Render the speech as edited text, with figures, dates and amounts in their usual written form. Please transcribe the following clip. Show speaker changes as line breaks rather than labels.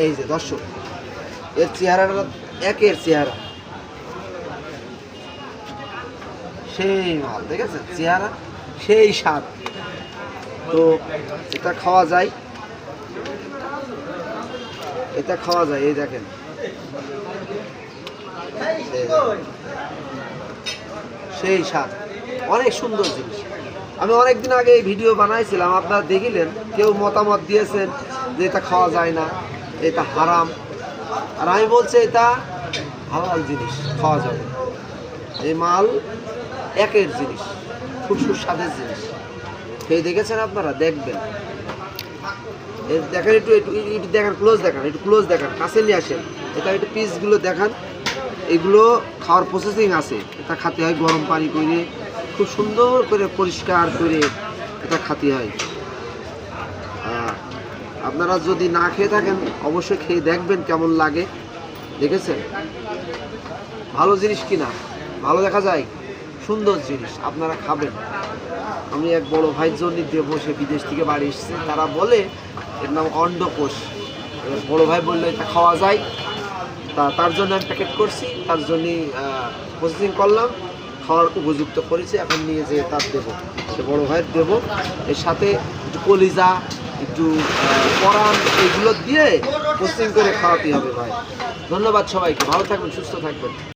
এই যে দর্শক, এর চেহারাটা একের চেহারা, সেই মাল দেখেছেন, চেহারা সেই স্বাদ। তো এটা খাওয়া যায়, এটা খাওয়া যায়। এই দেখেন, সেই স্বাদ, অনেক সুন্দর জিনিস। আমি অনেকদিন আগে এই ভিডিও বানাইছিলাম, আপনারা দেখিলেন, কেউ মতামত দিয়েছেন যে এটা খাওয়া যায় না, এটা হারাম। আর আমি বলছি এটা হালাল জিনিস, খাওয়া যাবে। এই মাল একের জিনিস, খুব সুস্বাদের জিনিস। সেই দেখেছেন আপনারা, দেখবেন, দেখেন, একটু একটু একটু দেখান, ক্লোজ দেখান, একটু ক্লোজ দেখান, কাছে নিয়ে আসেন। এটা একটু পিসগুলো দেখান। এগুলো খাওয়ার প্রসেসিং আছে, এটা খেতে হয় গরম পানি করে, খুব সুন্দর করে পরিষ্কার করে এটা খেতে হয়। আপনারা যদি না খেয়ে থাকেন অবশ্যই খেয়ে দেখবেন কেমন লাগে। দেখেছেন, ভালো জিনিস কিনা, ভালো দেখা যায়, সুন্দর জিনিস, আপনারা খাবেন। আমি এক বড় ভাইয়ের জন্য দেবো, সে বিদেশ থেকে বাড়ি এসেছে, তারা বলে এর নাম অন্ডকোষ। বড় ভাই বললো এটা খাওয়া যায়, তার জন্য আমি প্যাকেট করছি, তার জন্যই প্রসেসিং করলাম, খাওয়ার উপযুক্ত করেছি, এখন নিয়ে যেয়ে তার দেবো, সে বড় ভাইয়ের দেবো। এর সাথে একটু কলিজা, একটু পরাণ, এগুলো দিয়ে প্রসেসিং করে খাওয়াতে হবে ভাই। ধন্যবাদ সবাইকে, ভালো থাকবেন, সুস্থ থাকবেন।